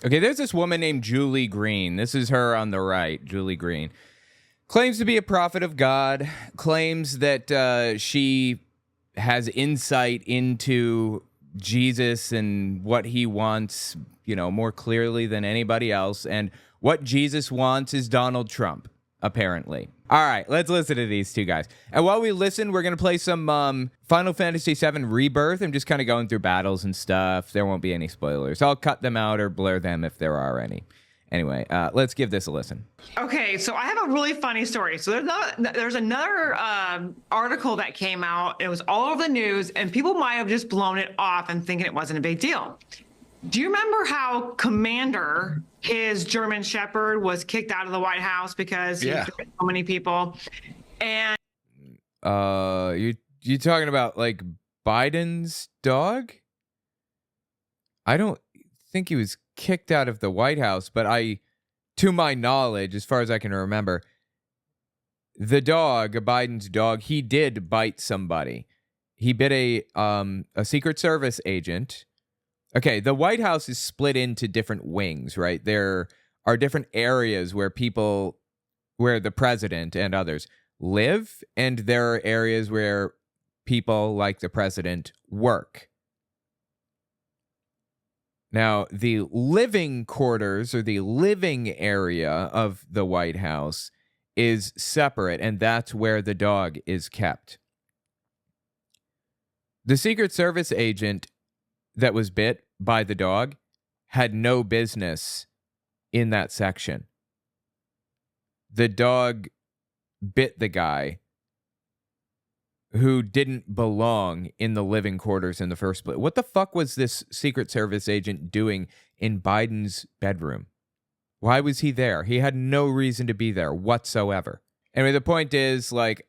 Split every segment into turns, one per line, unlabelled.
Okay, there's this woman named Julie Green. This is her on the right, Julie Green. Claims to be a prophet of God, claims that she has insight into Jesus and what he wants, more clearly than anybody else. And what Jesus wants is Donald Trump, apparently. All right, let's listen to these two guys. And while we listen, we're going to play some Final Fantasy VII Rebirth. I'm just kind of going through battles and stuff. There won't be any spoilers. I'll cut them out or blur them if there are any. Anyway, let's give this a listen.
Okay, so I have a really funny story. So there's another article that came out. It was all over the news, and people might have just blown it off and thinking it wasn't a big deal. Do you remember how Commander, his German Shepherd, was kicked out of the White House because he hurt so many people? And
you talking about like Biden's dog? I don't think he was kicked out of the White House, but to my knowledge, as far as I can remember, the dog, Biden's dog, he did bite somebody. He bit a Secret Service agent. Okay, the White House is split into different wings, right? There are different areas where the president and others live, and there are areas where people like the president work. Now, the living quarters or the living area of the White House is separate, and that's where the dog is kept. The Secret Service agent that was bit by the dog had no business in that section. The dog bit the guy who didn't belong in the living quarters in the first place. What the fuck was this Secret Service agent doing in Biden's bedroom? Why was he there? He had no reason to be there whatsoever. Anyway, the point is, like,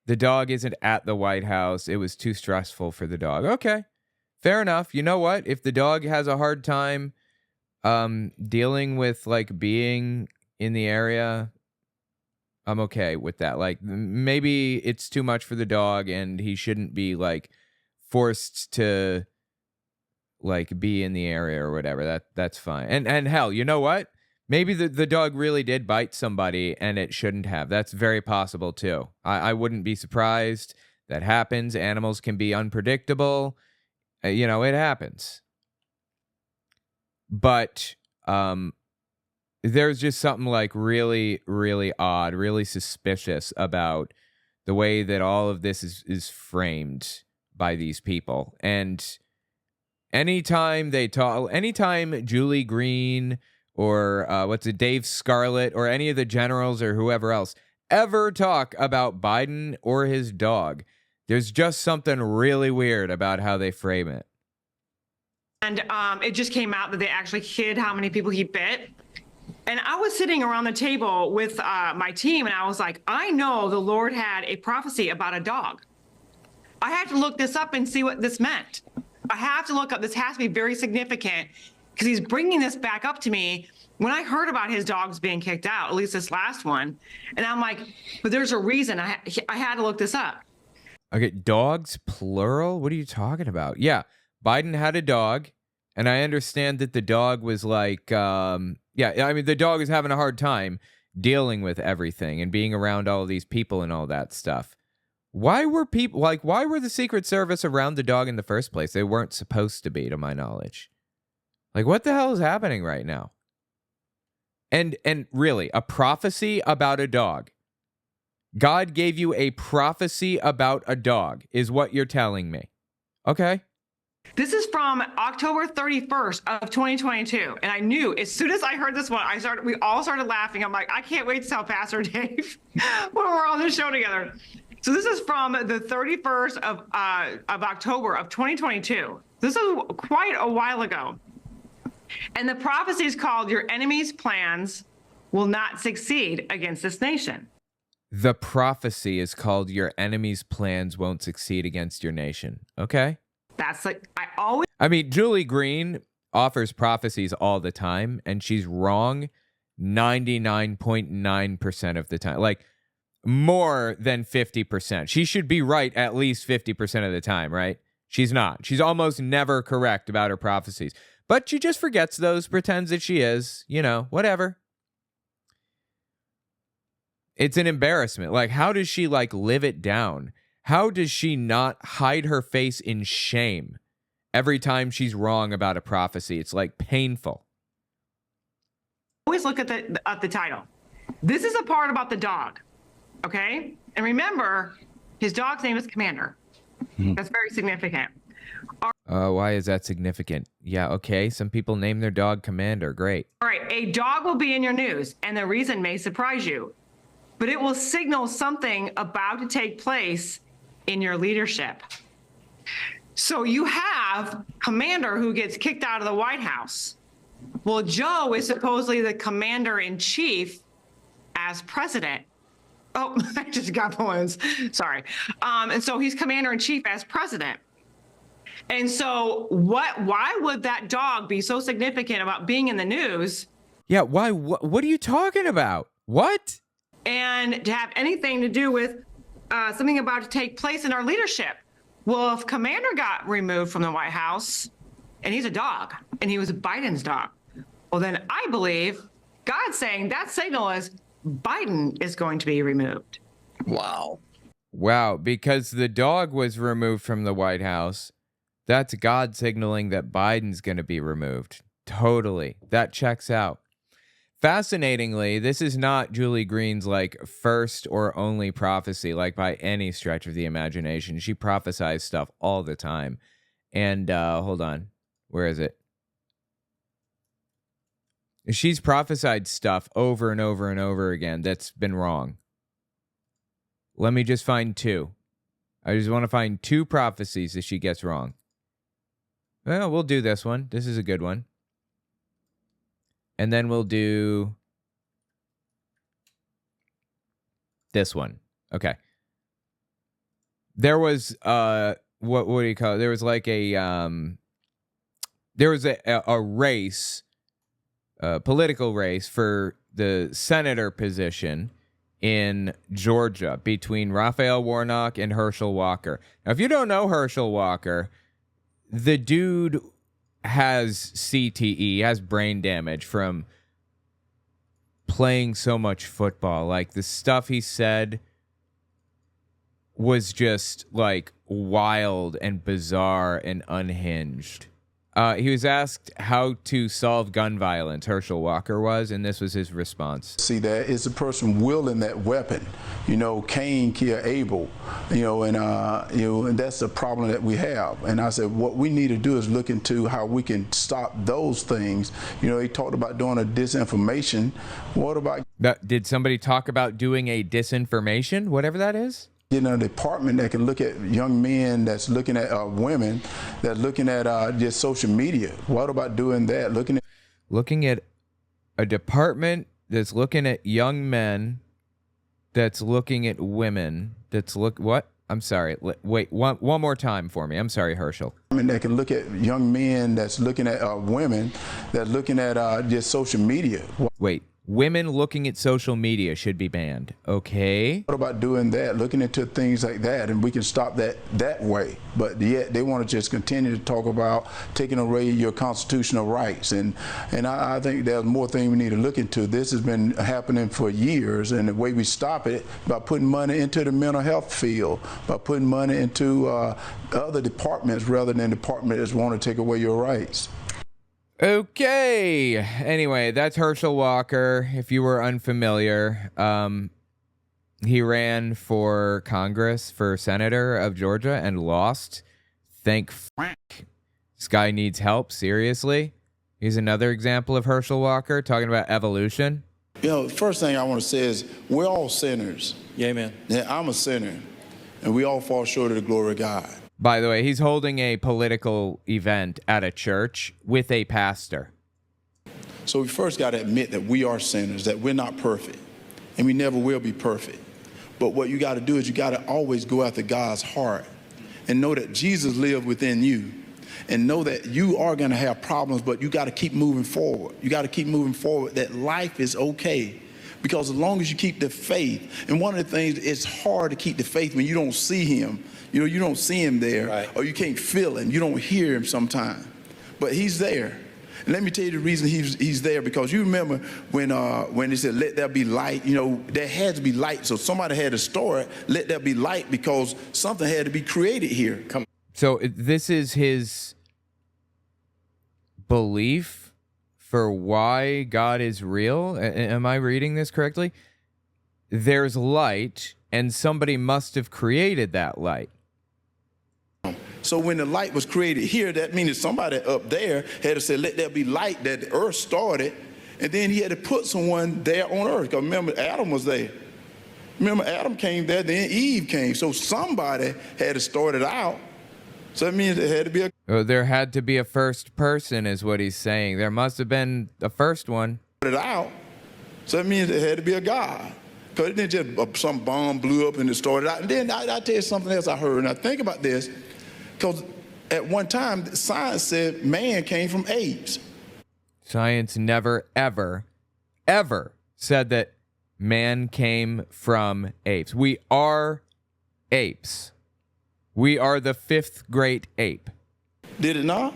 the dog isn't at the White House. It was too stressful for the dog. Okay, fair enough. You know what? If the dog has a hard time dealing with, like, being in the area, I'm okay with that. Like, maybe it's too much for the dog and he shouldn't be, like, forced to, like, be in the area or whatever. That's fine. And hell, you know what? Maybe the dog really did bite somebody and it shouldn't have. That's very possible too. I wouldn't be surprised. That happens. Animals can be unpredictable. It happens. But there's just something like really, really odd, really suspicious about the way that all of this is framed by these people. And anytime Julie Green or Dave Scarlett or any of the generals or whoever else ever talk about Biden or his dog, there's just something really weird about how they frame it.
And it just came out that they actually hid how many people he bit. And I was sitting around the table with my team, and I was like, I know the Lord had a prophecy about a dog. I had to look this up and see what this meant. I have to look up. This has to be very significant because he's bringing this back up to me when I heard about his dogs being kicked out, at least this last one. And I'm like, but there's a reason. I had to look this up.
Okay, dogs, plural? What are you talking about? Yeah, Biden had a dog, and I understand that the dog was like, the dog is having a hard time dealing with everything and being around all of these people and all that stuff. Why were the Secret Service around the dog in the first place? They weren't supposed to be, to my knowledge. Like, what the hell is happening right now? And really, a prophecy about a dog. God gave you a prophecy about a dog, is what you're telling me. Okay.
This is from October 31st of 2022. And I knew as soon as I heard this one, we all started laughing. I'm like, I can't wait to tell Pastor Dave when we're on the show together. So this is from the 31st of October of 2022. This is quite a while ago. And the prophecy is called, "Your enemy's plans will not succeed against this nation."
The prophecy is called, "Your enemy's plans won't succeed against your nation." Okay.
That's like,
Julie Green offers prophecies all the time, and she's wrong 99.9% of the time. Like, more than 50%. She should be right at least 50% of the time, right? She's not. She's almost never correct about her prophecies. But she just forgets those, pretends that she is, whatever. It's an embarrassment. Like, how does she, live it down? How does she not hide her face in shame every time she's wrong about a prophecy? It's, painful.
Always look at the title. This is a part about the dog, okay? And remember, his dog's name is Commander. That's very significant.
Why is that significant? Yeah, okay. Some people name their dog Commander. Great.
All right, a dog will be in your news, and the reason may surprise you, but it will signal something about to take place in your leadership. So you have Commander who gets kicked out of the White House. Well, Joe is supposedly the commander-in-chief as president. Oh, I just got balloons. Sorry. And so he's commander-in-chief as president. And so why would that dog be so significant about being in the news?
Yeah, why? What are you talking about? What?
And to have anything to do with something about to take place in our leadership. Well, if Commander got removed from the White House, and he's a dog, and he was Biden's dog, well, then I believe God's saying that signal is Biden is going to be removed.
Wow, because the dog was removed from the White House, that's God signaling that Biden's going to be removed. Totally. That checks out. Fascinatingly, this is not Julie Green's first or only prophecy, by any stretch of the imagination. She prophesies stuff all the time. And hold on. Where is it? She's prophesied stuff over and over and over again that's been wrong. Let me just find two. I just want to find two prophecies that she gets wrong. Well, we'll do this one. This is a good one. And then we'll do this one. Okay. There was what do you call it? There was a race, a political race for the senator position in Georgia between Raphael Warnock and Herschel Walker. Now, if you don't know Herschel Walker, the dude has CTE, has brain damage from playing so much football. The stuff he said was just wild and bizarre and unhinged. He was asked how to solve gun violence, Herschel Walker was, and this was his response.
See, that is a person wielding that weapon. Cain killed Abel, and that's the problem that we have. And I said, what we need to do is look into how we can stop those things. He talked about doing a disinformation. What about...
Did somebody talk about doing a disinformation, whatever that is?
A department that can look at young men that's looking at women that's looking at just social media. What about doing that? Looking at
a department that's looking at young men, that's looking at women, what? I'm sorry. Wait, one more time for me. I'm sorry, Herschel.
That can look at young men that's looking at women that's looking at just social media.
Wait. Women looking at social media should be banned. Okay.
What about doing that, looking into things like that, and we can stop that way. But yet they want to just continue to talk about taking away your constitutional rights. And I think there's more things we need to look into. This has been happening for years, and the way we stop it by putting money into the mental health field, by putting money into other departments rather than departments that want to take away your rights.
Okay. Anyway, that's Herschel Walker. If you were unfamiliar, he ran for Congress, for senator of Georgia, and lost. Thank Frank. This guy needs help, seriously. He's another example of Herschel Walker talking about evolution.
First thing I want to say is we're all sinners.
Yeah, man.
Yeah, I'm a sinner, and we all fall short of the glory of God.
By the way, he's holding a political event at a church with a pastor.
So we first got to admit that we are sinners, that we're not perfect, and we never will be perfect. But what you got to do is you got to always go after God's heart and know that Jesus lives within you, and know that you are going to have problems, but you got to keep moving forward. You got to keep moving forward, that life is okay. Because as long as you keep the faith, and one of the things, it's hard to keep the faith when you don't see him. You don't see him there, right, or you can't feel him. You don't hear him sometimes, but he's there. And let me tell you the reason he's there, because you remember when he said, let there be light, you know, there had to be light. So somebody had to store it, let there be light, because something had to be created here.
So this is his belief for why God is real? Am I reading this correctly? There's light, and somebody must have created that light.
So when the light was created here, that means somebody up there had to say, let there be light, that the earth started, and then he had to put someone there on earth. Because remember, Adam was there. Remember, Adam came there, then Eve came. So somebody had to start it out. So that means there had to be
there had to be a first person, is what he's saying. There must have been a first one.
It out. So that means there had to be a God. Because it didn't just some bomb blew up and it started out. And then I'll tell you something else I heard. Now think about this. Because at one time, science said man came from apes.
Science never, ever, ever said that man came from apes. We are apes. We are the fifth great ape.
Did it not?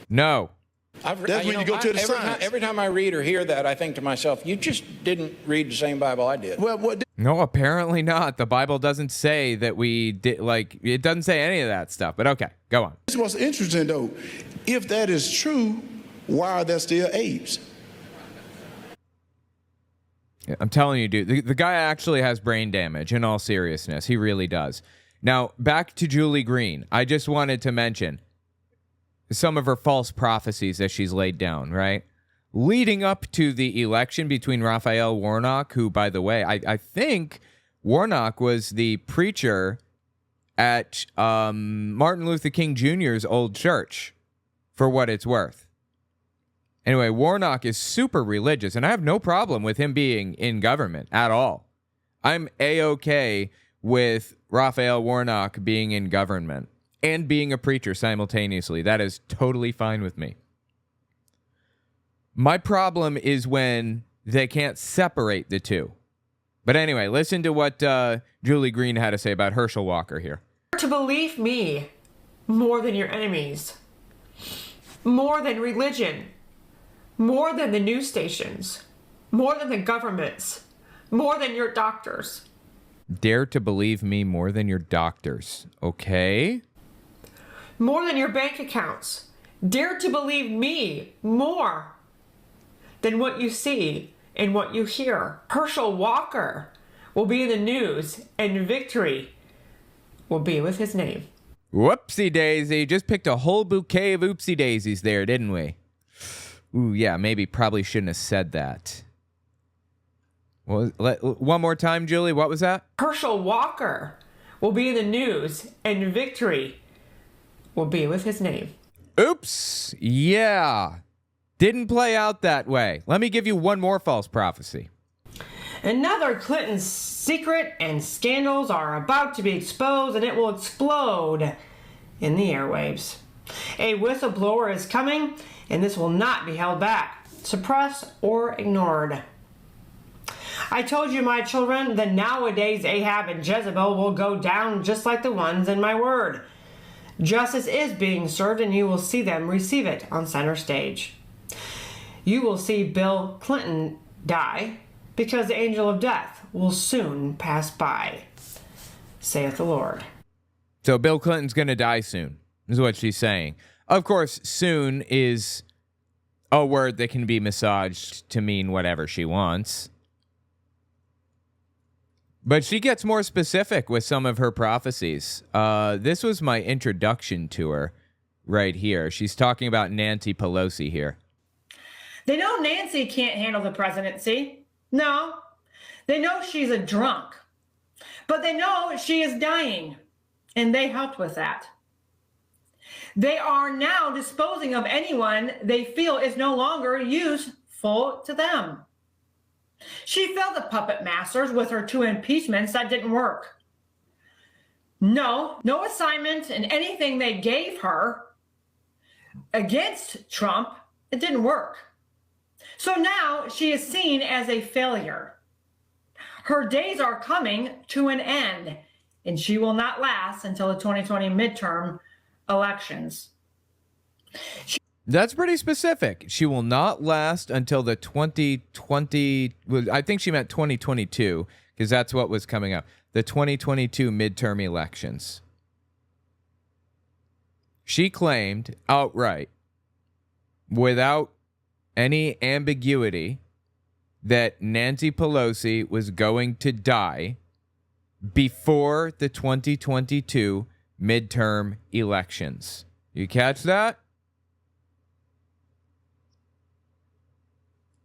No.
That's when you go to the science.
Every time I read or hear that, I think to myself, you just didn't read the same Bible I did.
Well, what?
No, apparently not. The Bible doesn't say that we did, like, it doesn't say any of that stuff. But okay, go on.
This is what's interesting, though. If that is true, why are there still apes?
Yeah, I'm telling you, dude, the guy actually has brain damage, in all seriousness. He really does. Now, back to Julie Green. I just wanted to mention some of her false prophecies that she's laid down, right? Leading up to the election between Raphael Warnock, who, by the way, I think Warnock was the preacher at Martin Luther King Jr.'s old church, for what it's worth. Anyway, Warnock is super religious, and I have no problem with him being in government at all. I'm A-okay with Raphael Warnock being in government and being a preacher simultaneously. That is totally fine with me. My problem is when they can't separate the two. But anyway, listen to what Julie Green had to say about Herschel Walker here.
To believe me more than your enemies, more than religion, more than the news stations, more than the governments, more than your doctors.
Dare to believe me more than your doctors, okay?
More than your bank accounts. Dare to believe me more than what you see and what you hear. Herschel Walker will be in the news, and victory will be with his name.
Whoopsie daisy. Just picked a whole bouquet of oopsie daisies there, didn't we? Ooh, yeah, maybe probably shouldn't have said that. One more time, Julie. What was that?
Herschel Walker will be in the news, and victory will be with his name.
Oops. Yeah. Didn't play out that way. Let me give you one more false prophecy.
Another Clinton's secret and scandals are about to be exposed, and it will explode in the airwaves. A whistleblower is coming, and this will not be held back, suppressed, or ignored. I told you, my children, that nowadays Ahab and Jezebel will go down just like the ones in my word. Justice is being served, and you will see them receive it on center stage. You will see Bill Clinton die, because the angel of death will soon pass by, saith the Lord.
So Bill Clinton's going to die soon, is what she's saying. Of course, soon is a word that can be massaged to mean whatever she wants. But she gets more specific with some of her prophecies. This was my introduction to her right here. She's talking about Nancy Pelosi here.
They know Nancy can't handle the presidency. No. They know she's a drunk. But they know she is dying. And they helped with that. They are now disposing of anyone they feel is no longer useful to them. She failed the puppet masters with her 2 impeachments that didn't work. No assignment in anything they gave her against Trump, it didn't work. So now she is seen as a failure. Her days are coming to an end, and she will not last until the 2020 midterm elections.
That's pretty specific. She will not last until the 2020. I think she meant 2022 because that's what was coming up. The 2022 midterm elections. She claimed outright, without any ambiguity, that Nancy Pelosi was going to die before the 2022 midterm elections. You catch that?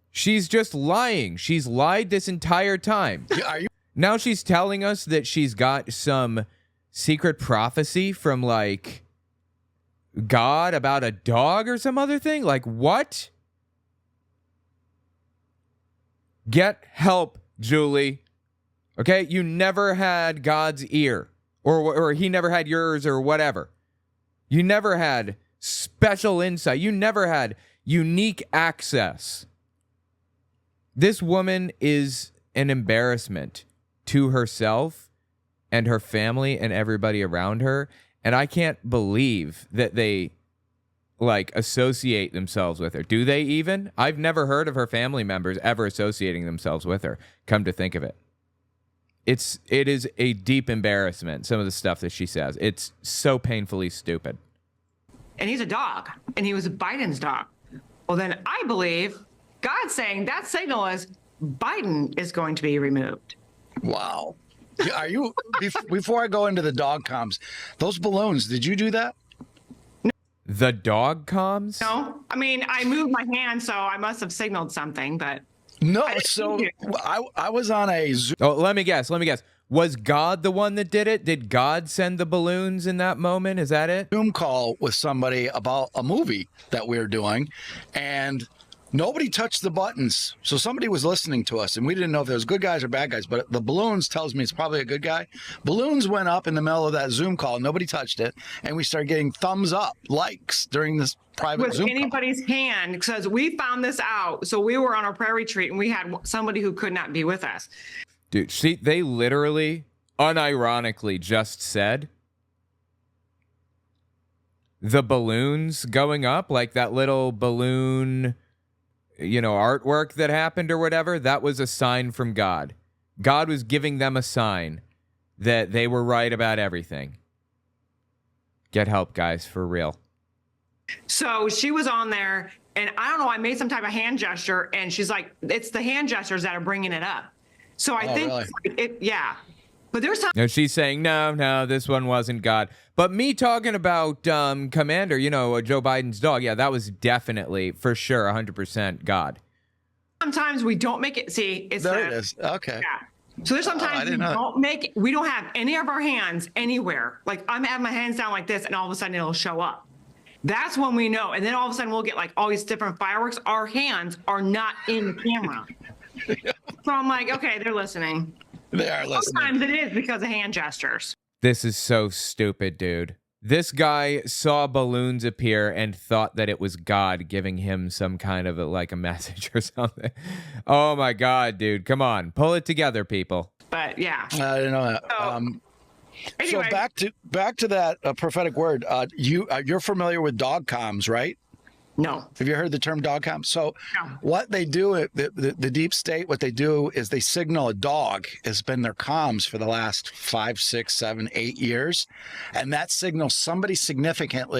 She's just lying. She's lied this entire time. Now she's telling us that she's got some secret prophecy from, like, God about a dog or some other thing? Like, what? Get help, Julie. Okay? You never had God's ear. Or he never had yours or whatever. You never had special insight. You never had unique access. This woman is an embarrassment to herself and her family and everybody around her. And I can't believe that they, like, associate themselves with her. Do they even? I've never heard of her family members ever associating themselves with her, come to think of it. It is a deep embarrassment, some of the stuff that she says. It's so painfully stupid.
And he's a dog, and he was Biden's dog. Well, then I believe God's saying that signal is Biden is going to be removed.
Wow. Are you, before I go into the dog comms, those balloons, did you do that?
The dog comms?
No, I mean, I moved my hand, so I must have signaled something, but.
No, so I was on a Zoom.
Oh, let me guess. Was God the one that did it? Did God send the balloons in that moment? Is that it?
Zoom call with somebody about a movie that we were doing, and nobody touched the buttons. So somebody was listening to us, and we didn't know if there was good guys or bad guys, but the balloons tells me it's probably a good guy. Balloons went up in the middle of that Zoom call. Nobody touched it, and we started getting thumbs up, likes during this private Zoom call.
Anybody's hand, because we found this out. So we were on a prayer retreat, and we had somebody who could not be with us.
Dude, they literally, unironically just said the balloons going up, like that little balloon, artwork that happened or whatever, that was a sign from God. God was giving them a sign that they were right about everything. Get help, guys, for real.
So she was on there, and I don't know, I made some type of hand gesture, and she's like, it's the hand gestures that are bringing it up. So I think,
really?
Yeah. But there's some.
No, she's saying, no, this one wasn't God. But me talking about Commander, Joe Biden's dog, yeah, that was definitely, for sure, 100% God.
Sometimes we don't make it. See, it's
there it is. Okay.
Yeah. So there's sometimes we don't have any of our hands anywhere. Like I'm having my hands down like this, and all of a sudden it'll show up. That's when we know. And then all of a sudden we'll get like all these different fireworks. Our hands are not in the camera. So I'm like, okay, they're listening.
They are listening.
Sometimes it is because of hand gestures.
This is so stupid, dude. This guy saw balloons appear and thought that it was God giving him some kind of a message or something. Oh my God, dude. Come on. Pull it together, people.
But yeah.
I didn't know that.
Anyway.
So back to that prophetic word. You're familiar with dog comms, right?
No.
Have you heard the term dog comms? So
No.
what they do, the deep state, what they do is they signal a dog has been their comms for the last 5, 6, 7, 8 years. And that signals somebody significant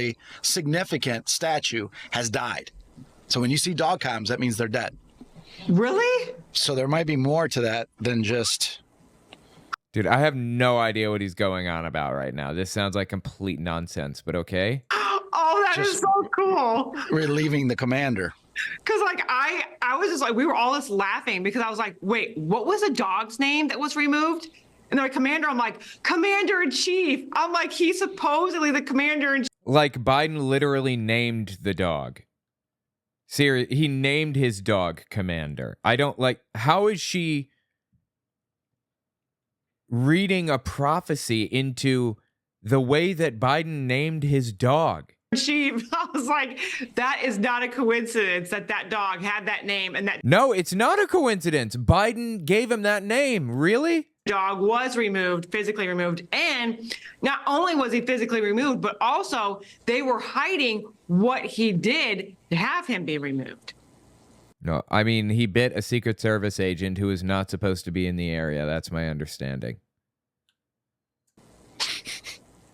statue has died. So when you see dog comms, that means they're dead.
Really?
So there might be more to that than just...
Dude, I have no idea what he's going on about right now. This sounds like complete nonsense, but okay.
Oh, that is so cool.
Relieving the commander.
Because I was just like, we were all just laughing because I was like, wait, what was a dog's name that was removed? And they're like, Commander. I'm like, Commander-in-Chief. I'm like, he's supposedly the Commander-in-Chief.
Like Biden literally named the dog. Seriously, he named his dog Commander. I don't how is she reading a prophecy into the way that Biden named his dog?
Chief. I was like, that is not a coincidence that dog had that name and that.
No, it's not a coincidence. Biden gave him that name. Really?
dog was removed, physically removed. And not only was he physically removed, but also they were hiding what he did to have him be removed.
No, I mean, he bit a Secret Service agent who was not supposed to be in the area. That's my understanding.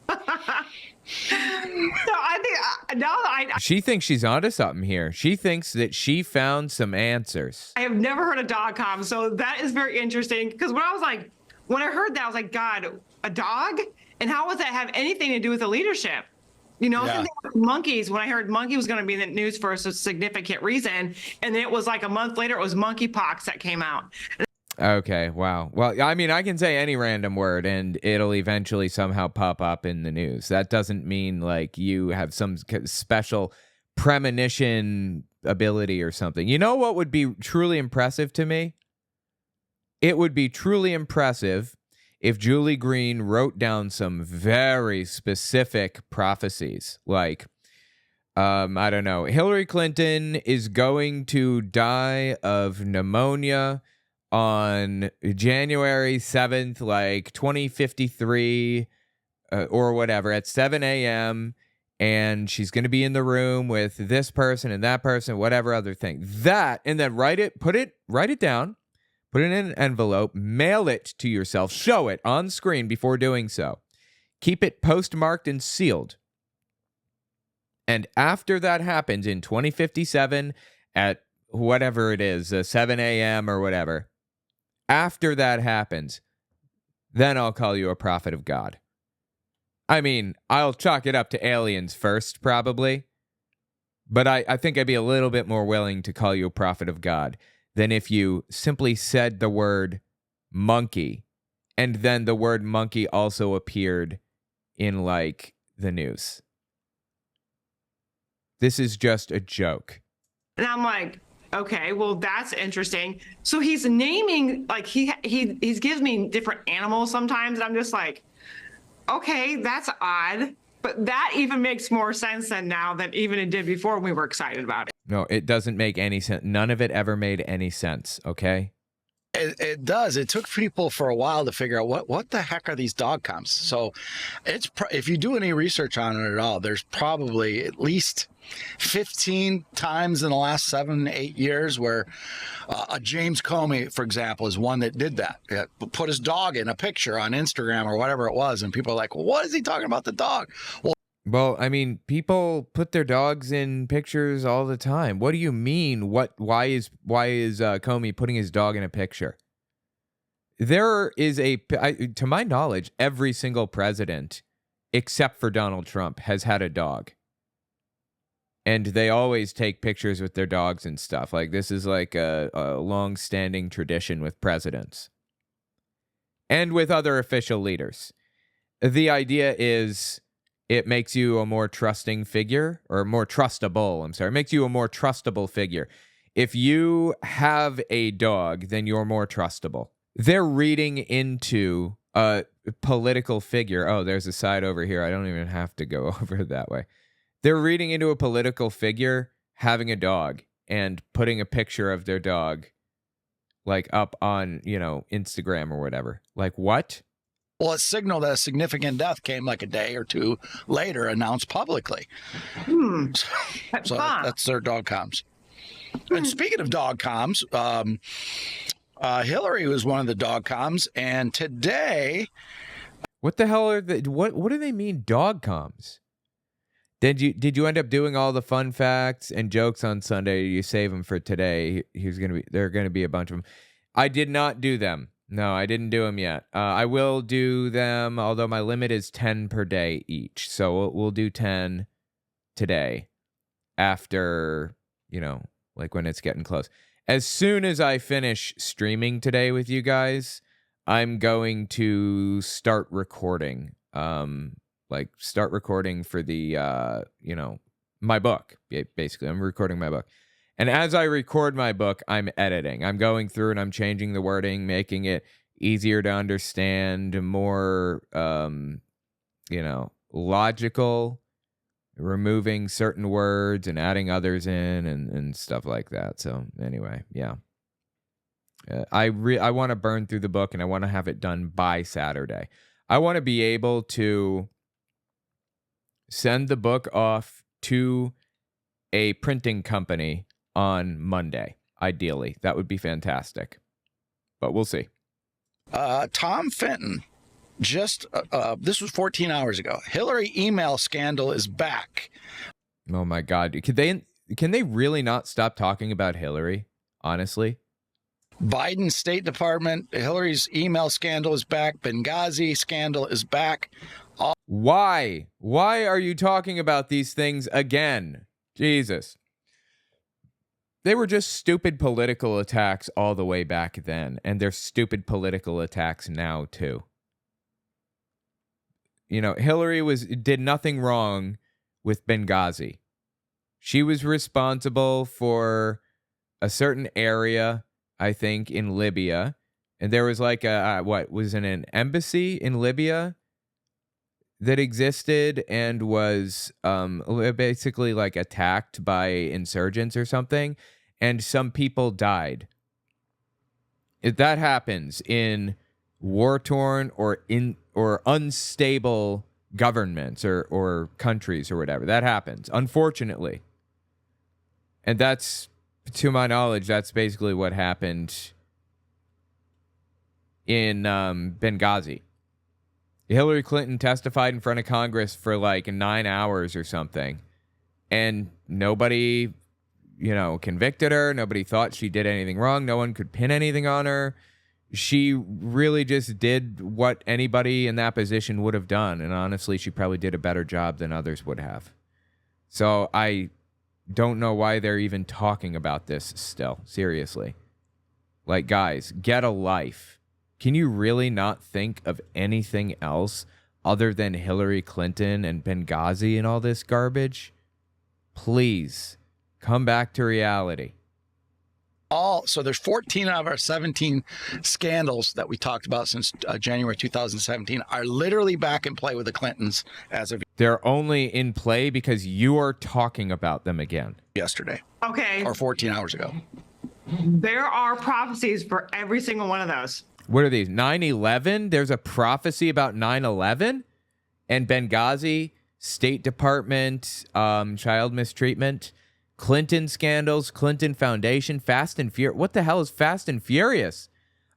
So I think now that
She thinks she's onto something here. She thinks that she found some answers.
I have never heard of dog com, so that is very interesting. Because when I heard that, I was like, God, a dog? And how would that have anything to do with the leadership? You know,
Yeah.
something with monkeys. When I heard monkey was going to be in the news for a significant reason, and then it was like a month later, it was monkeypox that came out.
Okay, wow. Well, I mean, I can say any random word and it'll eventually somehow pop up in the news. That doesn't mean like you have some special premonition ability or something. You know what would be truly impressive to me? It would be truly impressive if Julie Green wrote down some very specific prophecies, like, I don't know, Hillary Clinton is going to die of pneumonia on January 7th, like 2053 or whatever, at 7 a.m., and she's going to be in the room with this person and that person, whatever other thing. That, and then write it down, put it in an envelope, mail it to yourself, show it on screen before doing so. Keep it postmarked and sealed. And after that happens in 2057 at whatever it is, 7 a.m. or whatever, after that happens, then I'll call you a prophet of God. I mean, I'll chalk it up to aliens first, probably. But I think I'd be a little bit more willing to call you a prophet of God than if you simply said the word monkey, and then the word monkey also appeared in, like, the news. This is just a joke.
And I'm like, okay, well, that's interesting. So he's naming, like, he gives me different animals sometimes. And I'm just like, okay, that's odd. But that even makes more sense than now than even it did before when we were excited about it.
No, it doesn't make any sense. None of it ever made any sense, okay?
It does. It took people for a while to figure out what the heck are these dog comps. So it's if you do any research on it at all, there's probably at least 15 times in the last 7-8 years where James Comey, for example, is one that did that. Put his dog in a picture on Instagram or whatever it was, and people are like, well, what is he talking about the dog?
Well, I mean, people put their dogs in pictures all the time. What do you mean? Why is Comey putting his dog in a picture? There is to my knowledge, every single president, except for Donald Trump, has had a dog. And they always take pictures with their dogs and stuff. Like, this is like a long-standing tradition with presidents. And with other official leaders. The idea is it makes you a more trusting figure, or more trustable, I'm sorry. It makes you a more trustable figure. If you have a dog, then you're more trustable. They're reading into a political figure. Oh, there's a side over here. I don't even have to go over that way. They're reading into a political figure having a dog and putting a picture of their dog, like, up on, Instagram or whatever. Like, what?
Well, it signaled that a significant death came like a day or two later, announced publicly. So that's their dog comms. And speaking of dog comms, Hillary was one of the dog comms, and today,
What the hell are what do they mean, dog comms? Did you end up doing all the fun facts and jokes on Sunday? You save them for today. There are gonna be a bunch of them. I did not do them. No, I didn't do them yet. I will do them, although my limit is 10 per day each. So we'll do 10 today after, like when it's getting close. As soon as I finish streaming today with you guys, I'm going to start recording. Start recording for the, my book, basically. I'm recording my book. And as I record my book, I'm editing. I'm going through and I'm changing the wording, making it easier to understand, more, logical, removing certain words and adding others in and stuff like that. So anyway, yeah. I want to burn through the book, and I want to have it done by Saturday. I want to be able to send the book off to a printing company on Monday. Ideally, that would be fantastic, but we'll see.
Tom Fenton, just this was 14 hours ago. Hillary email scandal is back.
Oh my God, can they really not stop talking about Hillary? Honestly.
Biden State Department, Hillary's email scandal is back. Benghazi scandal is back.
Why? Why are you talking about these things again? Jesus. They were just stupid political attacks all the way back then, and they're stupid political attacks now too. You know, Hillary did nothing wrong with Benghazi. She was responsible for a certain area, I think, in Libya, and there was like an embassy in Libya that existed and was basically like attacked by insurgents or something, and some people died. If that happens in war-torn or unstable governments or countries or whatever, that happens, unfortunately. And that's, to my knowledge, that's basically what happened in Benghazi. Hillary Clinton testified in front of Congress for like 9 hours or something, and nobody, convicted her. Nobody thought she did anything wrong. No one could pin anything on her. She really just did what anybody in that position would have done, and honestly, she probably did a better job than others would have. So I don't know why they're even talking about this still. Seriously. Like, guys, get a life. Can you really not think of anything else other than Hillary Clinton and Benghazi and all this garbage? Please, come back to reality.
So there's 14 out of our 17 scandals that we talked about since January 2017 are literally back in play with the Clintons as of
They're only in play because you are talking about them again.
yesterday.
Okay.
Or 14 hours ago.
There are prophecies for every single one of those.
What are these? 9/11? There's a prophecy about 9/11 and Benghazi, State Department, child mistreatment, Clinton scandals, Clinton Foundation, Fast and Furious. What the hell is Fast and Furious?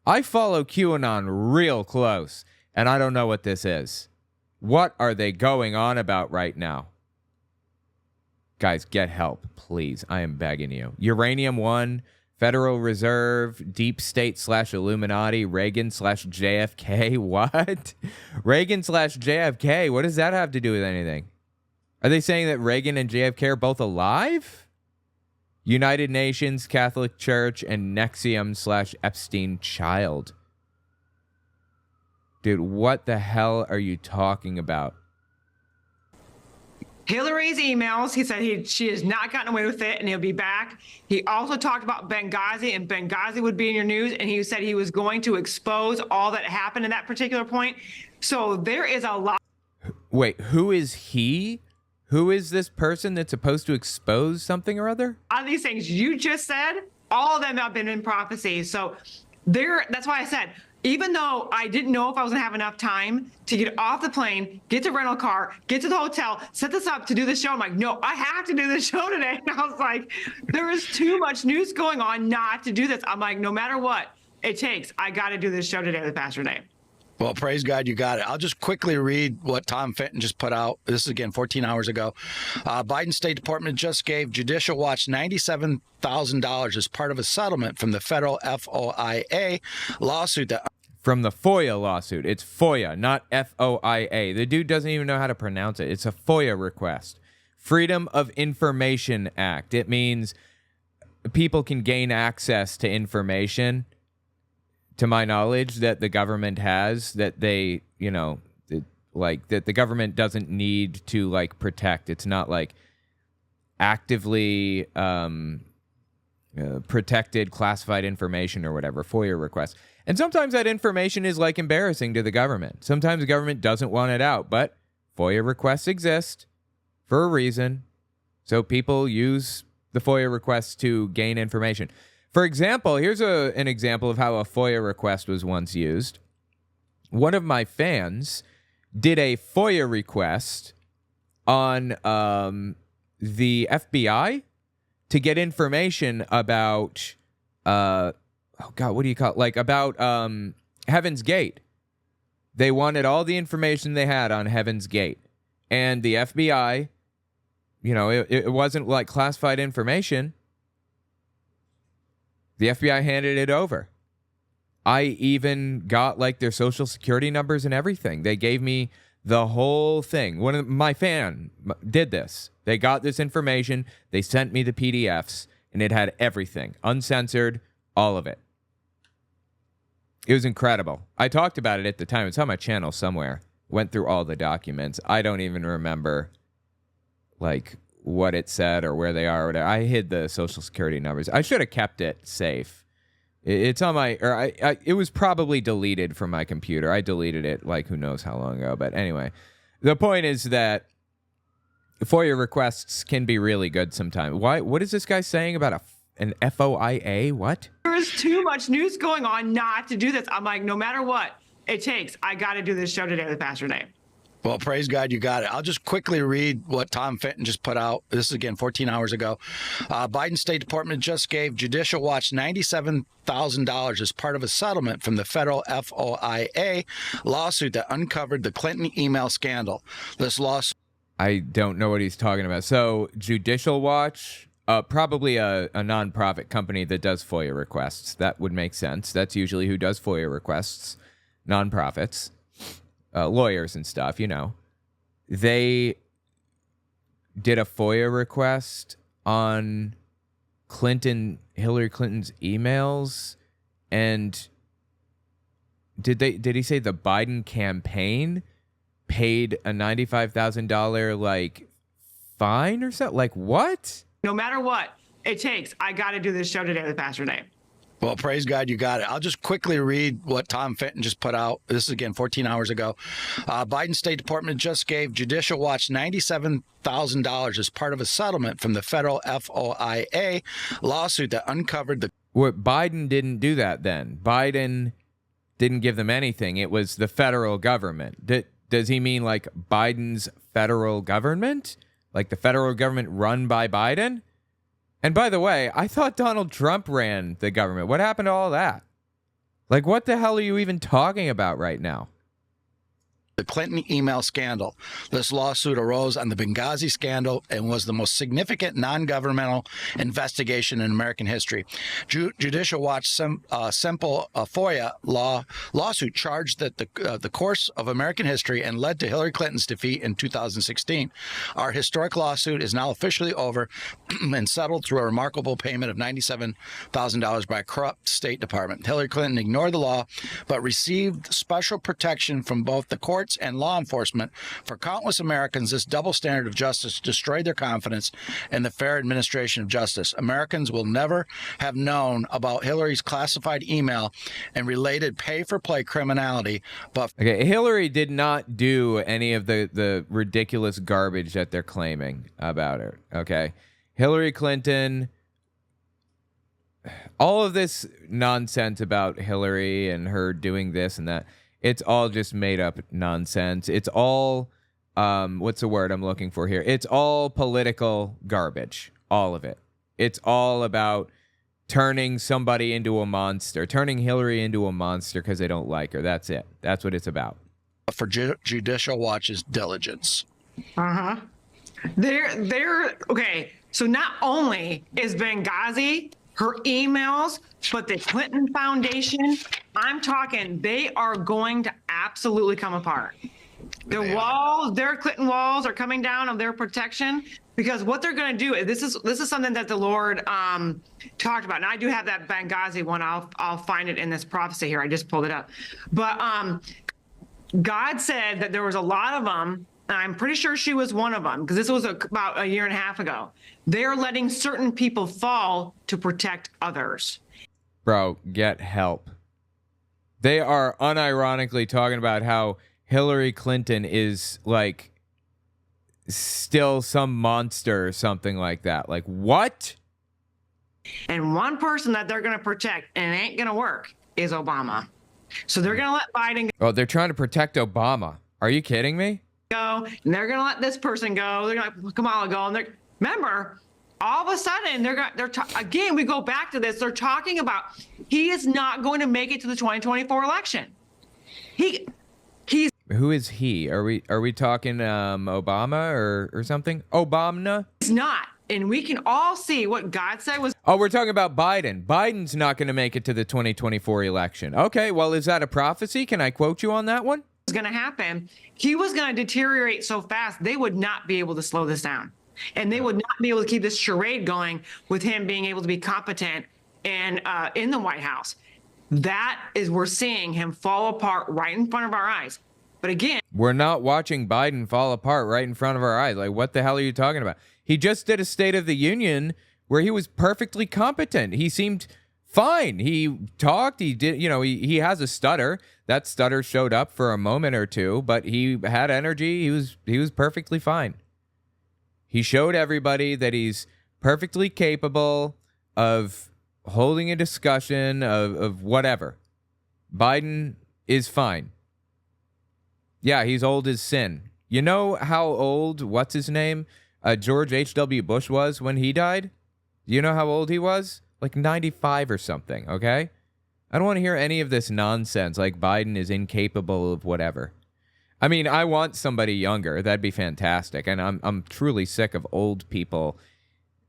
I follow QAnon real close, and I don't know what this is. What are they going on about right now? Guys, get help, please. I am begging you. Uranium One, Federal Reserve, Deep State / Illuminati, Reagan / JFK. What? Reagan / JFK? What does that have to do with anything? Are they saying that Reagan and JFK are both alive? United Nations, Catholic Church, and Nexium / Epstein child. Dude, what the hell are you talking about?
Hillary's emails, he said she has not gotten away with it and he'll be back. He also talked about Benghazi, and Benghazi would be in your news, and he said he was going to expose all that happened in that particular point. So there is a lot.
Wait, who is he? Who is this person that's supposed to expose something or other?
All these things you just said, all of them have been in prophecy. So that's why I said, even though I didn't know if I was gonna have enough time to get off the plane, get to rental car, get to the hotel, set this up to do this show, I'm like, no, I have to do this show today. And I was like, there is too much news going on not to do this. I'm like, no matter what it takes, I got to do this show today with Pastor Dave.
Well, praise God, you got it. I'll just quickly read what Tom Fenton just put out. This is, again, 14 hours ago. Biden State Department just gave Judicial Watch $97,000 as part of a settlement from the federal FOIA lawsuit.
From the FOIA lawsuit. It's FOIA, not FOIA. The dude doesn't even know how to pronounce it. It's a FOIA request. Freedom of Information Act. It means people can gain access to information, to my knowledge, that the government has, that they, that the government doesn't need to protect. It's not actively protected classified information or whatever, FOIA requests. And sometimes that information is embarrassing to the government. Sometimes the government doesn't want it out, but FOIA requests exist for a reason. So people use the FOIA requests to gain information. For example, here's an example of how a FOIA request was once used. One of my fans did a FOIA request on the FBI to get information about, oh God, what do you call it? Like about Heaven's Gate. They wanted all the information they had on Heaven's Gate. And the FBI, you know, it wasn't like classified information. The FBI handed it over. I even got like their social security numbers and everything. They gave me the whole thing. One of my fan did this. They got this information. They sent me the PDFs, and it had everything, uncensored, all of it. It was incredible. I talked about it at the time. It's on my channel somewhere. Went through all the documents. I don't even remember like what it said or where they are or whatever. I hid the social security numbers. I should have kept it safe. It's on my, or it was probably deleted from my computer. I deleted it like who knows how long ago. But anyway, the point is that FOIA requests can be really good sometimes. Why? What is this guy saying about an FOIA? What?
There's too much news going on not to do this. I'm like, no matter what it takes, I got to do this show today with Pastor Dave.
Well, praise God, you got it. I'll just quickly read what Tom Fenton just put out. This is, again, 14 hours ago. Biden State Department just gave Judicial Watch $97,000 as part of a settlement from the federal FOIA lawsuit that uncovered the Clinton email scandal. This lawsuit...
I don't know what he's talking about. So, Judicial Watch, probably a nonprofit company that does FOIA requests. That would make sense. That's usually who does FOIA requests, nonprofits. Lawyers and stuff, you know. They did a FOIA request on Hillary Clinton's emails, and did he say the Biden campaign paid a $95,000 like fine or something? Like what?
No matter what it takes, I got to do this show today with Pastor Dave.
Well, praise God, you got it. I'll just quickly read what Tom Fenton just put out. This is, again, 14 hours ago. Biden State Department just gave Judicial Watch $97,000 as part of a settlement from the federal FOIA lawsuit that uncovered the...
What, Biden didn't do that then? Biden didn't give them anything. It was the federal government. Does he mean like Biden's federal government? Like the federal government run by Biden? And by the way, I thought Donald Trump ran the government. What happened to all that? Like, what the hell are you even talking about right now?
The Clinton email scandal. This lawsuit arose on the Benghazi scandal and was the most significant non-governmental investigation in American history. Judicial Watch simple FOIA lawsuit charged that the course of American history and led to Hillary Clinton's defeat in 2016. Our historic lawsuit is now officially over and settled through a remarkable payment of $97,000 by a corrupt State Department. Hillary Clinton ignored the law, but received special protection from both the courts and law enforcement. For countless Americans, this double standard of justice destroyed their confidence in the fair administration of justice. Americans will never have known about Hillary's classified email and related pay-for-play criminality, but...
Okay, Hillary did not do any of the ridiculous garbage that they're claiming about her, okay? Hillary Clinton... All of this nonsense about Hillary and her doing this and that... It's all just made up nonsense. It's all, what's the word I'm looking for here? It's all political garbage. All of it. It's all about turning somebody into a monster, turning Hillary into a monster because they don't like her. That's it. That's what it's about.
For Judicial Watch's diligence.
Uh-huh. They're okay. So not only is Benghazi her emails, but the Clinton Foundation, I'm talking, they are going to absolutely come apart. The walls, their Clinton walls are coming down of their protection because what they're going to do, this is something that the Lord talked about. And I do have that Benghazi one. I'll find it in this prophecy here. I just pulled it up. But God said that there was a lot of them. And I'm pretty sure she was one of them because this was about a year and a half ago. They're letting certain people fall to protect others.
Bro, get help. They are unironically talking about how Hillary Clinton is like still some monster or something like that. Like, what?
And one person that they're going to protect, and it ain't going to work, is Obama. So they're going to let Biden
Oh, they're trying to protect Obama. Are you kidding me?
go, and they're going to let this person go. They're going to let Kamala go. And remember, all of a sudden, again, we go back to this. They're talking about he is not going to make it to the 2024 election. He's
Who is he? Are we talking Obama or something? Obama?
not. And we can all see what God said was
Oh, we're talking about Biden. Biden's not going to make it to the 2024 election. Okay, well, is that a prophecy? Can I quote you on that one?
going to happen. He was going to deteriorate so fast, they would not be able to slow this down. And they would not be able to keep this charade going with him being able to be competent and in the White House. That is, we're seeing him fall apart right in front of our eyes. But again,
We're not watching Biden fall apart right in front of our eyes. Like, what the hell are you talking about? He just did a State of the Union where he was perfectly competent. He seemed fine. He talked. He did, he has a stutter. That stutter showed up for a moment or two, but he had energy. He was perfectly fine. He showed everybody that he's perfectly capable of holding a discussion of whatever. Biden is fine. Yeah, he's old as sin. You know how old, what's his name, George H.W. Bush was when he died? You know how old he was? Like 95 or something, okay? I don't want to hear any of this nonsense like Biden is incapable of whatever. I mean, I want somebody younger. That'd be fantastic. And I'm truly sick of old people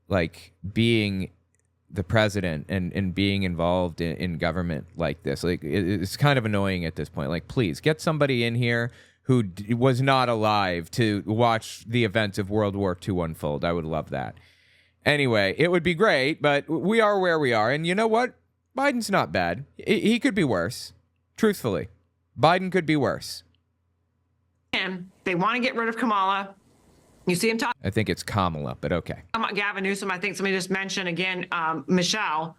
like being the president and being involved in government like this. Like, it's kind of annoying at this point. Like, please get somebody in here who was not alive to watch the events of World War II unfold. I would love that. Anyway, it would be great, but we are where we are. And you know what? Biden's not bad. He could be worse. Truthfully, Biden could be worse.
they want to get rid of Kamala. You see him talking
I think it's Kamala, but okay.
about Gavin Newsom. I think somebody just mentioned again, Michelle.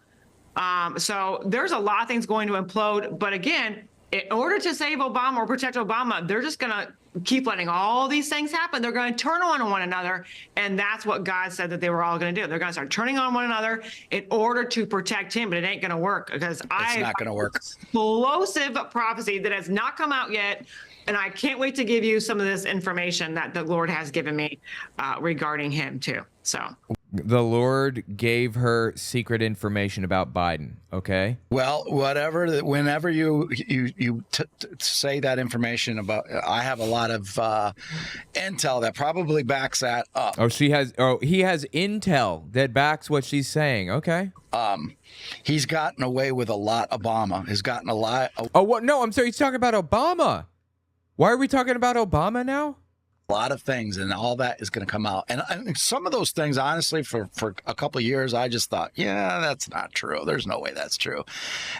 So there's a lot of things going to implode. But again, in order to save Obama or protect Obama, they're just going to keep letting all these things happen. They're going to turn on one another. And that's what God said that they were all going to do. They're going to start turning on one another in order to protect him. But it ain't going to work because
It's not going to work.
Explosive prophecy that has not come out yet. And I can't wait to give you some of this information that the Lord has given me regarding him too. So
The Lord gave her secret information about Biden, okay?
Well, whenever you say that information about, I have a lot of intel that probably backs that up.
He has intel that backs what she's saying, okay?
He's gotten away with a lot. Obama has gotten a lot.
Oh, what? No, I'm sorry. He's talking about Obama. Why are we talking about Obama now?
A lot of things, and all that is going to come out. And some of those things, honestly, for a couple of years, I just thought, yeah, that's not true. There's no way that's true.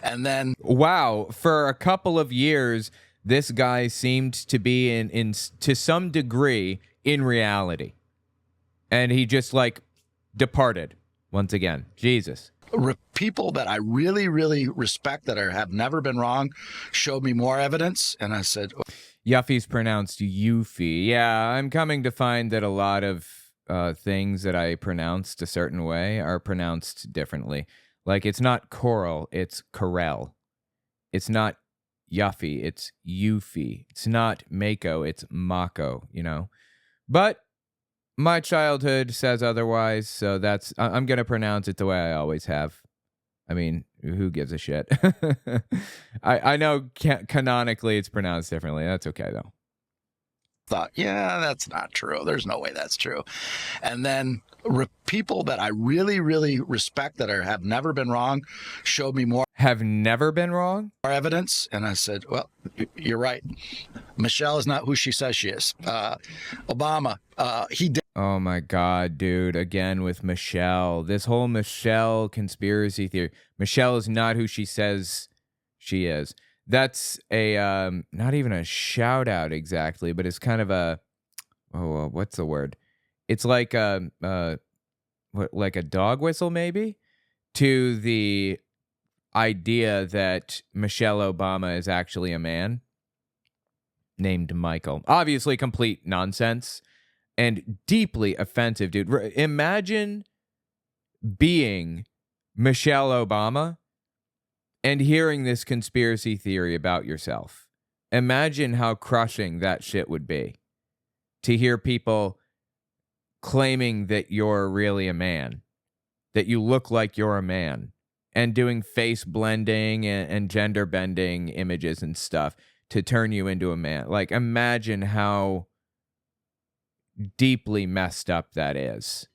And then,
Wow, for a couple of years, this guy seemed to be in to some degree in reality, and he just like departed once again. Jesus.
people that I really, really respect that have never been wrong showed me more evidence, and I said,
Yuffie's pronounced Yuffie. Yeah, I'm coming to find that a lot of things that I pronounced a certain way are pronounced differently. Like, it's not coral, it's corel. It's not Yuffie, it's Yuffie. It's not Mako, it's Mako, you know? But my childhood says otherwise, so I'm going to pronounce it the way I always have. I mean, who gives a shit? I know canonically it's pronounced differently. That's okay, though.
thought, yeah, that's not true. There's no way that's true. And then people that I really, really respect that have never been wrong showed me more.
Have never been wrong?
More evidence. And I said, well, you're right. Michelle is not who she says she is. Obama, he did.
Oh my God, dude. Again with Michelle. This whole Michelle conspiracy theory. Michelle is not who she says she is. That's a, not even a shout out exactly, but it's kind of a, what's the word? It's like like a dog whistle maybe to the idea that Michelle Obama is actually a man named Michael. Obviously complete nonsense and deeply offensive, dude. Imagine being Michelle Obama and hearing this conspiracy theory about yourself. Imagine how crushing that shit would be to hear people claiming that you're really a man, that you look like you're a man, and doing face blending and gender bending images and stuff to turn you into a man. Like, imagine how deeply messed up that is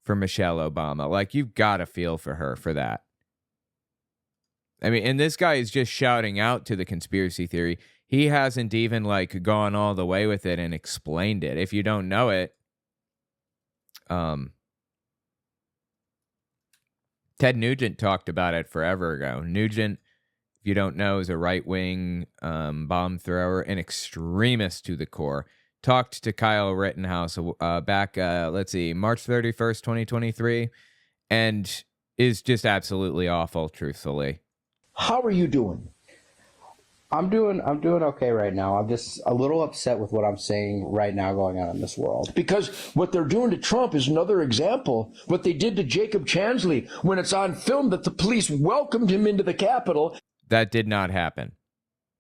for Michelle Obama. Like, you've got to feel for her for that. I mean, and this guy is just shouting out to the conspiracy theory. He hasn't even, like, gone all the way with it and explained it. If you don't know it, Ted Nugent talked about it forever ago. Nugent, if you don't know, is a right-wing bomb thrower, an extremist to the core. Talked to Kyle Rittenhouse back, March 31st, 2023, and is just absolutely awful, truthfully.
How are you doing? I'm doing okay right now. I'm just a little upset with what I'm seeing right now going on in this world.
Because what they're doing to Trump is another example. What they did to Jacob Chansley when it's on film that the police welcomed him into the Capitol.
That did not happen.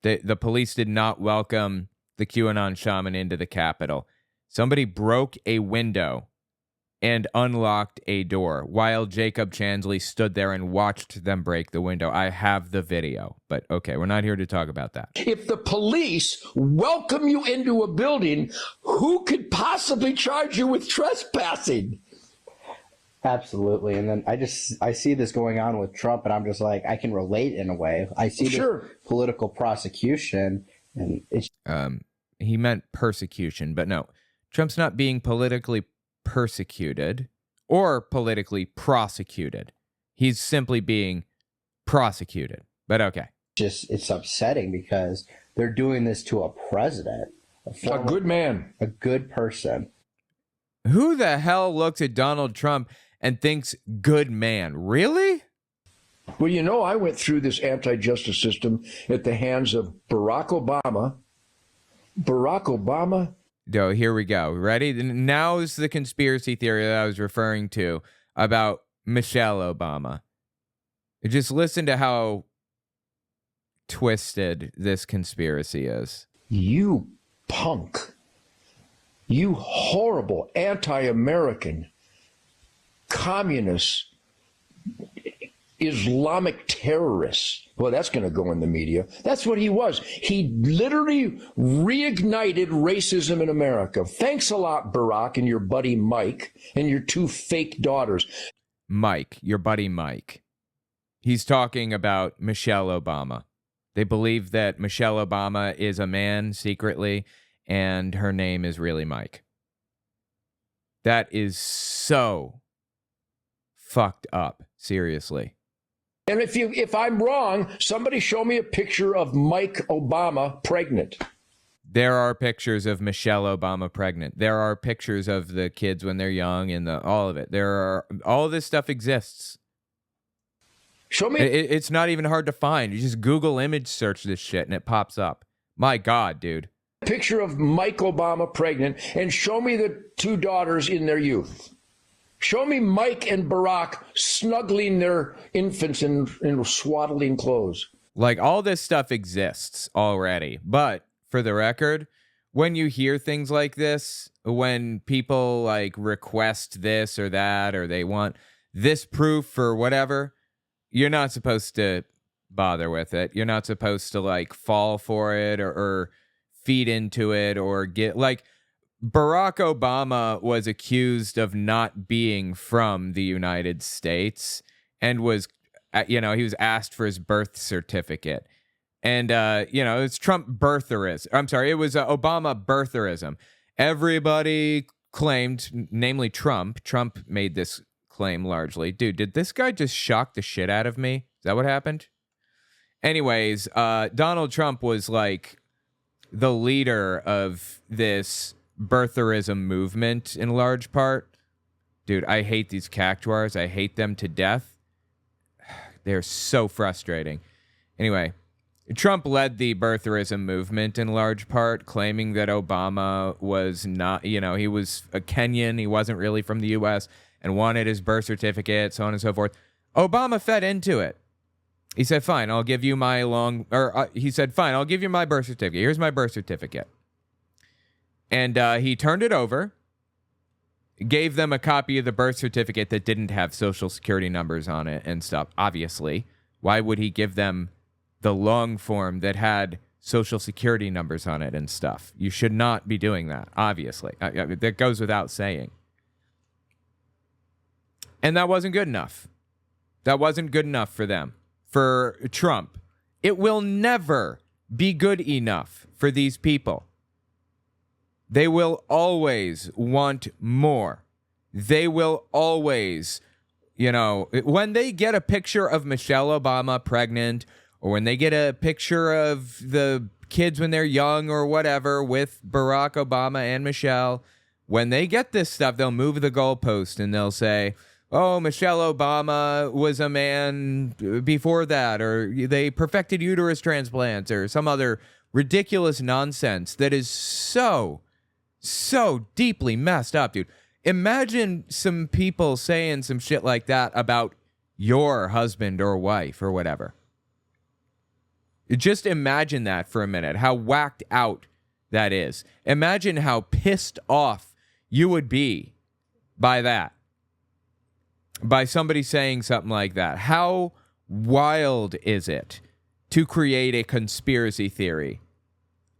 The police did not welcome the QAnon shaman into the Capitol. Somebody broke a window and unlocked a door while Jacob Chansley stood there and watched them break the window. I have the video, but okay, we're not here to talk about that.
If the police welcome you into a building, who could possibly charge you with trespassing?
Absolutely. And then I see this going on with Trump, and I'm just like, I can relate in a way. I see this political prosecution, and it's...
He meant persecution, but no. Trump's not being politically persecuted or politically prosecuted. He's simply being prosecuted. But okay.
It's upsetting because they're doing this to a president.
A good man.
A good person.
Who the hell looks at Donald Trump and thinks good man? Really?
Well, you know, I went through this anti-justice system at the hands of Barack Obama.
Yo, here we go. Ready? Now is the conspiracy theory that I was referring to about Michelle Obama. Just listen to how twisted this conspiracy is.
You punk. You horrible anti-American, communist, Islamic terrorists. Well, that's going to go in the media. That's what he was. He literally reignited racism in America. Thanks a lot, Barack, and your buddy Mike, and your two fake daughters.
Mike, your buddy Mike. He's talking about Michelle Obama. They believe that Michelle Obama is a man secretly, and her name is really Mike. That is so fucked up, seriously.
And if I'm wrong, somebody show me a picture of Mike Obama pregnant.
There are pictures of Michelle Obama pregnant. There are pictures of the kids when they're young and all of it. All of this stuff exists.
Show me.
It's not even hard to find. You just Google image search this shit and it pops up. My God, dude.
Picture of Mike Obama pregnant, and show me the two daughters in their youth. Show me Mike and Barack snuggling their infants in swaddling clothes.
Like, all this stuff exists already. But for the record, when you hear things like this, when people like request this or that, or they want this proof or whatever, you're not supposed to bother with it. You're not supposed to like fall for it or feed into it or get like... Barack Obama was accused of not being from the United States and was, he was asked for his birth certificate. And, it's Trump birtherism. I'm sorry, it was Obama birtherism. Everybody claimed, namely Trump made this claim largely. Dude, did this guy just shock the shit out of me? Is that what happened? Anyways, Donald Trump was like the leader of this birtherism movement in large part. Dude, I hate these cactuars. I hate them to death. They're so frustrating. Anyway, Trump led the birtherism movement in large part, claiming that Obama was not, he was a Kenyan. He wasn't really from the U.S. and wanted his birth certificate, so on and so forth. Obama fed into it. He said, fine, I'll give you my he said, fine, I'll give you my birth certificate. Here's my birth certificate. And he turned it over, gave them a copy of the birth certificate that didn't have social security numbers on it and stuff, obviously. Why would he give them the long form that had social security numbers on it and stuff? You should not be doing that, obviously. That goes without saying. And that wasn't good enough. That wasn't good enough for them. For Trump. It will never be good enough for these people. They will always want more. They will always, when they get a picture of Michelle Obama pregnant, or when they get a picture of the kids when they're young or whatever with Barack Obama and Michelle, when they get this stuff, they'll move the goalpost and they'll say, oh, Michelle Obama was a man before that, or they perfected uterus transplants, or some other ridiculous nonsense that is so deeply messed up, dude. Imagine some people saying some shit like that about your husband or wife or whatever. Just imagine that for a minute, how whacked out that is. Imagine how pissed off you would be by that. By somebody saying something like that. How wild is it to create a conspiracy theory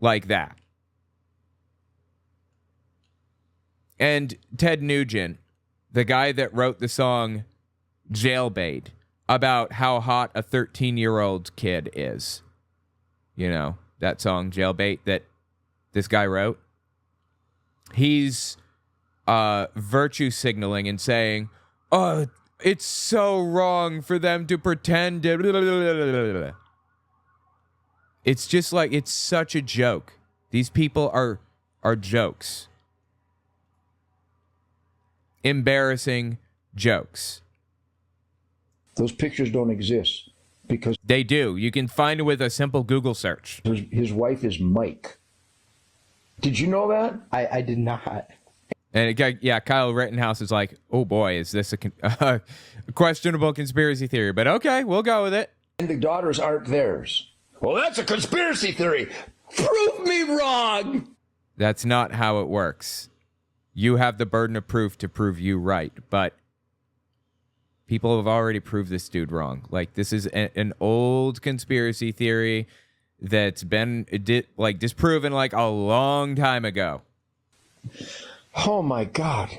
like that? And Ted Nugent, the guy that wrote the song Jailbait, about how hot a 13-year-old kid is. That song Jailbait that this guy wrote. He's virtue signaling and saying, oh, it's so wrong for them to pretend. It's just like, it's such a joke. These people are jokes. Embarrassing jokes.
Those pictures don't exist because
they do. You can find it with a simple Google search.
His wife is Mike. Did you know that?
I did not.
And Kyle Rittenhouse is like, oh boy, is this a questionable conspiracy theory? But okay, we'll go with it.
And the daughters aren't theirs. Well, that's a conspiracy theory. Prove me wrong.
That's not how it works. You have the burden of proof to prove you right, but people have already proved this dude wrong. Like, this is an old conspiracy theory that's been disproven like a long time ago.
Oh my God.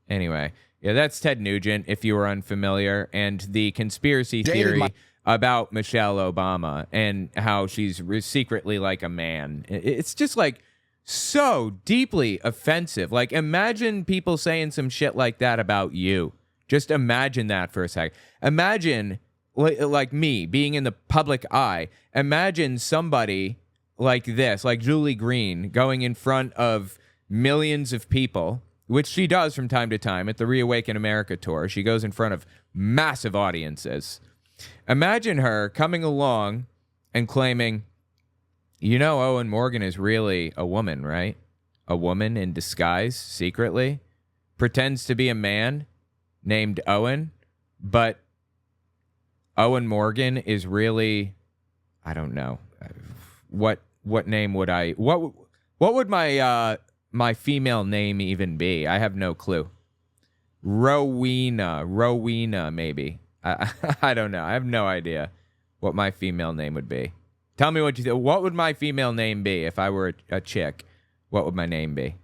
Anyway, that's Ted Nugent, if you were unfamiliar, and the conspiracy theory about Michelle Obama and how she's secretly like a man. It's just like so deeply offensive. Like, imagine people saying some shit like that about you. Just imagine that for a second. Imagine, like me, being in the public eye. Imagine somebody like this, like Julie Green, going in front of millions of people, which she does from time to time at the Reawaken America tour. She goes in front of massive audiences. Imagine her coming along and claiming, Owen Morgan is really a woman, right? A woman in disguise, secretly. Pretends to be a man named Owen, but Owen Morgan is really, I don't know. What name would what would my female name even be? I have no clue. Rowena, maybe. I don't know. I have no idea what my female name would be. Tell me what you think. What would my female name be if I were a chick? What would my name be?